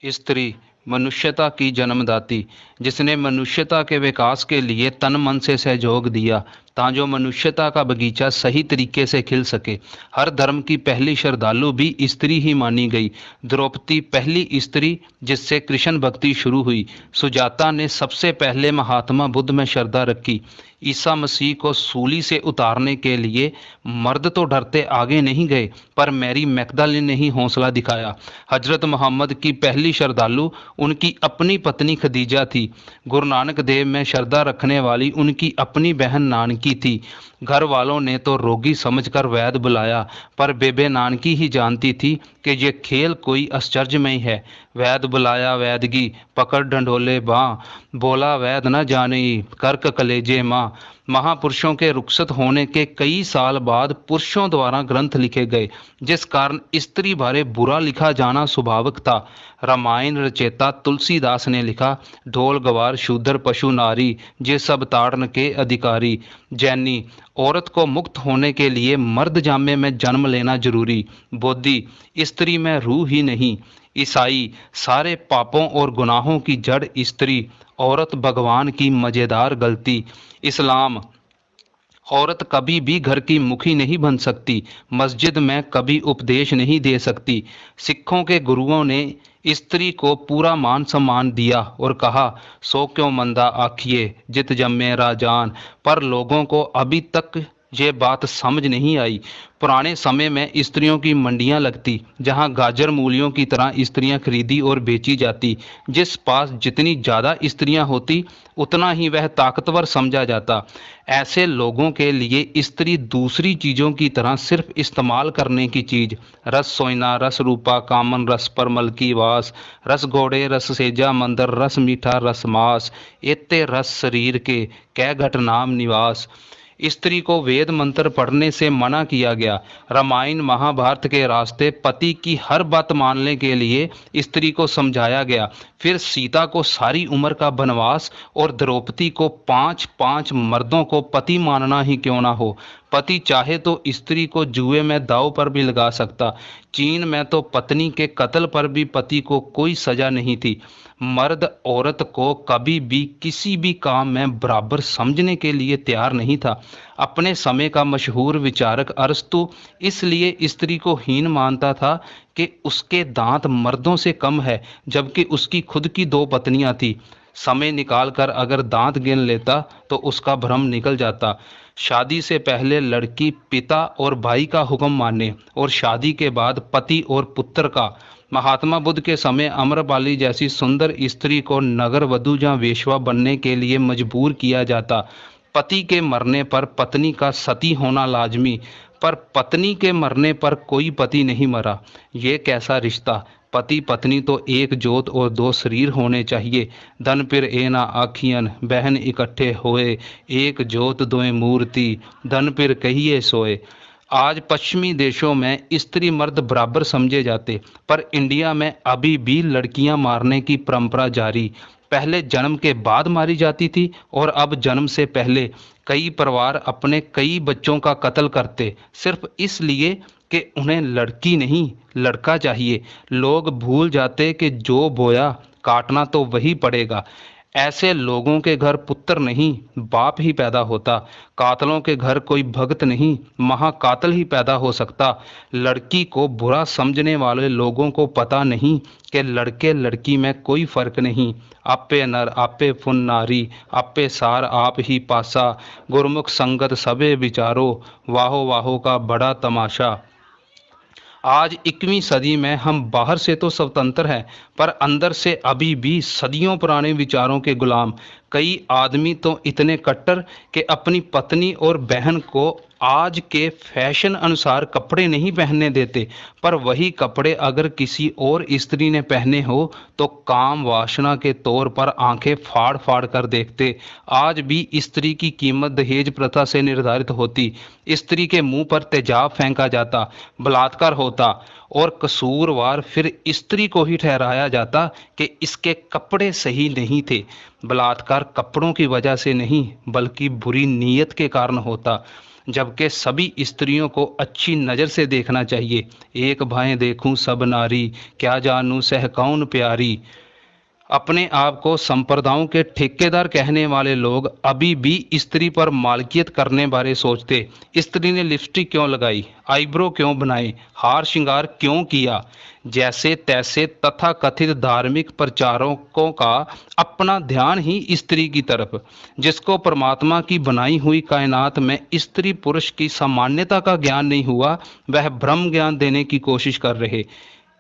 स्त्री मनुष्यता की जन्मदाती, जिसने मनुष्यता के विकास के लिए तन मन से सहयोग दिया ताजो मनुष्यता का बगीचा सही तरीके से खिल सके। हर धर्म की पहली श्रद्धालु भी स्त्री ही मानी गई। द्रौपदी पहली स्त्री जिससे कृष्ण भक्ति शुरू हुई। सुजाता ने सबसे पहले महात्मा बुद्ध में श्रद्धा रखी। ईसा मसीह को सूली से उतारने के लिए मर्द तो डरते आगे नहीं गए, पर मैरी मैगदलीन ने ही हौसला दिखाया। हजरत मोहम्मद की पहली श्रद्धालु उनकी अपनी पत्नी खदीजा थी। गुरु नानक देव में श्रद्धा रखने वाली उनकी अपनी बहन नानकी थी। घर वालों ने तो रोगी समझकर वैद्य बुलाया, पर बेबे नानकी ही जानती थी कि ये खेल कोई आश्चर्यमय है। वैद्य बुलाया वैदगी, पकड़ ढंढोले बाँ, बोला वैद्य न जानी कर्क कलेजे माँ। महापुरुषों के रुखसत होने के कई साल बाद पुरुषों द्वारा ग्रंथ लिखे गए, जिस कारण स्त्री बारे बुरा लिखा जाना स्वाभाविक था। रामायण रचेता तुलसीदास ने लिखा, ढोल गवार शूद्र पशु नारी जे सब ताड़न के अधिकारी। जैनी, औरत को मुक्त होने के लिए मर्द जामे में जन्म लेना जरूरी। बोधि, स्त्री में रूह ही नहीं। ईसाई, सारे पापों और गुनाहों की जड़ स्त्री, औरत भगवान की मजेदार गलती। इस्लाम, औरत कभी भी घर की मुखी नहीं बन सकती, मस्जिद में कभी उपदेश नहीं दे सकती। सिखों के गुरुओं ने स्त्री को पूरा मान सम्मान दिया और कहा, सो क्यों मंदा आखिए जित जम्मे राजान। पर लोगों को अभी तक ये बात समझ नहीं आई। पुराने समय में स्त्रियों की मंडियां लगती, जहां गाजर मूलियों की तरह स्त्रियां खरीदी और बेची जाती। जिस पास जितनी ज़्यादा स्त्रियां होती उतना ही वह ताकतवर समझा जाता। ऐसे लोगों के लिए स्त्री दूसरी चीज़ों की तरह सिर्फ इस्तेमाल करने की चीज़। रस सोइना रस रूपा कामन रस परमल की वास। रस घोड़े रस सेजा मंदर रस मीठा रस मास। एते रस शरीर के कै घट नाम निवास। स्त्री को वेद मंत्र पढ़ने से मना किया गया। रामायण महाभारत के रास्ते पति की हर बात मानने के लिए स्त्री को समझाया गया। फिर सीता को सारी उम्र का वनवास और द्रौपदी को 5-5 मर्दों को पति मानना ही क्यों ना हो। पति चाहे तो स्त्री को जुए में दांव पर भी लगा सकता। चीन में तो पत्नी के कत्ल पर भी पति को कोई सजा नहीं थी। मर्द औरत को कभी भी किसी भी काम में बराबर समझने के लिए तैयार नहीं था। अपने समय का मशहूर विचारक अरस्तु इसलिए स्त्री को हीन मानता था कि उसके दांत मर्दों से कम है, जबकि उसकी खुद की 2 पत्नियां थी। समय निकालकर अगर दांत गिन लेता तो उसका भ्रम निकल जाता। शादी से पहले लड़की पिता और भाई का हुक्म माने और शादी के बाद पति और पुत्र का। महात्मा बुद्ध के समय अम्रपाली जैसी सुंदर स्त्री को नगर वधू या वेश्या बनने के लिए मजबूर किया जाता। पति के मरने पर पत्नी का सती होना लाजमी, पर पत्नी के मरने पर कोई पति नहीं मरा। ये कैसा रिश्ता। पति पत्नी तो एक जोत और 2 शरीर होने चाहिए। धन फिर ए ना आखियन बहन इकट्ठे होए, एक जोत दोए मूर्ति धन फिर कहिए सोए। आज पश्चिमी देशों में स्त्री मर्द बराबर समझे जाते, पर इंडिया में अभी भी लड़कियां मारने की परंपरा जारी। पहले जन्म के बाद मारी जाती थी और अब जन्म से पहले। कई परिवार अपने कई बच्चों का कत्ल करते सिर्फ इसलिए कि उन्हें लड़की नहीं लड़का चाहिए। लोग भूल जाते कि जो बोया काटना तो वही पड़ेगा। ऐसे लोगों के घर पुत्र नहीं बाप ही पैदा होता। कातलों के घर कोई भक्त नहीं महाकातल ही पैदा हो सकता। लड़की को बुरा समझने वाले लोगों को पता नहीं कि लड़के लड़की में कोई फर्क नहीं। आपे नर आपे फुन नारी आपे सार आप ही पासा। गुरमुख संगत सबे विचारो वाहो वाहो का बड़ा तमाशा। आज 21वीं सदी में हम बाहर से तो स्वतंत्र हैं, पर अंदर से अभी भी सदियों पुराने विचारों के गुलाम। कई आदमी तो इतने कट्टर कि अपनी पत्नी और बहन को आज के फैशन अनुसार कपड़े नहीं पहनने देते, पर वही कपड़े अगर किसी और स्त्री ने पहने हो तो काम वासना के तौर पर आंखें फाड़ फाड़ कर देखते। आज भी स्त्री की कीमत दहेज प्रथा से निर्धारित होती। स्त्री के मुंह पर तेजाब फेंका जाता, बलात्कार होता और कसूरवार फिर स्त्री को ही ठहराया जाता कि इसके कपड़े सही नहीं थे। बलात्कार कपड़ों की वजह से नहीं बल्कि बुरी नीयत के कारण होता। जबकि सभी स्त्रियों को अच्छी नज़र से देखना चाहिए। एक भाएं देखूं सब नारी, क्या जानूं सह कौन प्यारी। अपने आप को संप्रदायों के ठेकेदार कहने वाले लोग अभी भी स्त्री पर मालिकियत करने बारे सोचते। स्त्री ने लिपस्टिक क्यों लगाई, आईब्रो क्यों बनाए, हार श्रृंगार क्यों किया, जैसे तैसे तथाकथित धार्मिक प्रचारकों का अपना ध्यान ही स्त्री की तरफ। जिसको परमात्मा की बनाई हुई कायनात में स्त्री पुरुष की सामान्यता का ज्ञान नहीं हुआ, वह भ्रम ज्ञान देने की कोशिश कर रहे।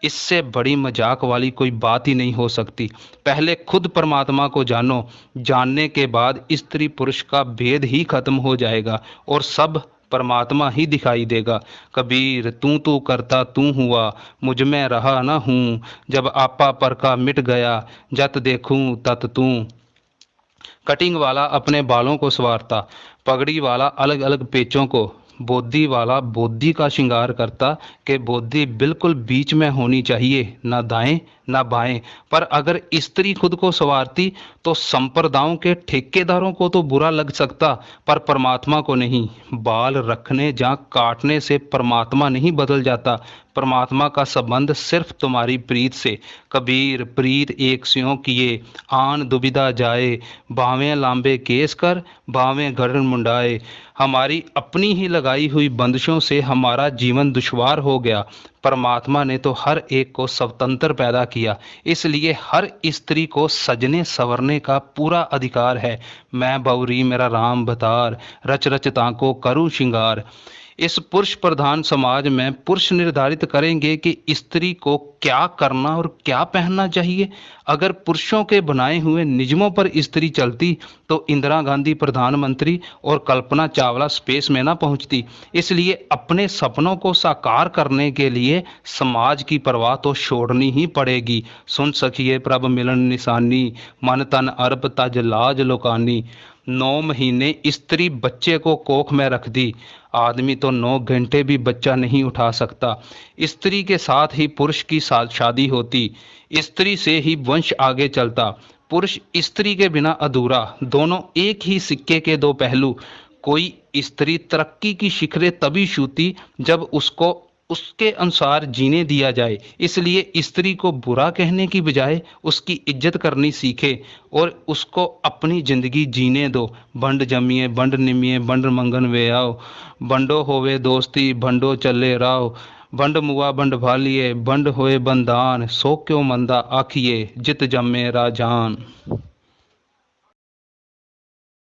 इससे बड़ी मजाक वाली कोई बात ही नहीं हो सकती। पहले खुद परमात्मा को जानो, जानने के बाद स्त्री पुरुष का भेद ही खत्म हो जाएगा और सब परमात्मा ही दिखाई देगा। कबीर तू तू करता तू हुआ, मुझ में रहा न हूँ, जब आपा पर का मिट गया, जत देखूं तत तू। कटिंग वाला अपने बालों को संवारता, पगड़ी वाला अलग अलग पेचों को, बोधी वाला बोधी का श्रृंगार करता कि बोधी बिल्कुल बीच में होनी चाहिए, ना दाएं ना बाएं। पर अगर स्त्री खुद को संवारती तो संप्रदायों के ठेकेदारों को तो बुरा लग सकता, पर परमात्मा को नहीं। बाल रखने या काटने से परमात्मा नहीं बदल जाता। परमात्मा का संबंध सिर्फ तुम्हारी प्रीत से। कबीर प्रीत एक स्यों किए, आन दुविधा जाए, बावें लांबे केस कर, बावें गढ़ मुंडाए। हमारी अपनी ही लगाई हुई बंदिशों से हमारा जीवन दुश्वार हो गया। परमात्मा ने तो हर एक को स्वतंत्र पैदा किया, इसलिए हर स्त्री को सजने संवरने का पूरा अधिकार है। मैं बउरी मेरा राम बतार, रच रच ताको करूं श्रृंगार। इस पुरुष प्रधान समाज में पुरुष निर्धारित करेंगे कि स्त्री को क्या करना और क्या पहनना चाहिए। अगर पुरुषों के बनाए हुए नियमों पर स्त्री चलती तो इंदिरा गांधी प्रधानमंत्री और कल्पना चावला स्पेस में ना पहुंचती। इसलिए अपने सपनों को साकार करने के लिए समाज की परवाह तो छोड़नी ही पड़ेगी। सुन सखिए प्रभ मिलन निशानी, मन तन अर्प तज लाज लुकानी। 9 महीने स्त्री बच्चे को कोख में रख दी, आदमी तो 9 घंटे भी बच्चा नहीं उठा सकता। स्त्री के साथ ही पुरुष की शादी होती, स्त्री से ही वंश आगे चलता। पुरुष स्त्री के बिना अधूरा। दोनों एक ही सिक्के के दो पहलू। कोई स्त्री तरक्की की शिखरें तभी छूती जब उसको उसके अनुसार जीने दिया जाए। इसलिए स्त्री को बुरा कहने की बजाय उसकी इज्जत करनी सीखे और उसको अपनी जिंदगी जीने दो। बंड जमिए बंड निमिए बंड मंगन वे आओ, बंडो होवे दोस्ती बंडो चले राव। बंड मुआ बंड भालिए बंड होए बंदान, सो क्यों मंदा आखिए जित जमे राजान।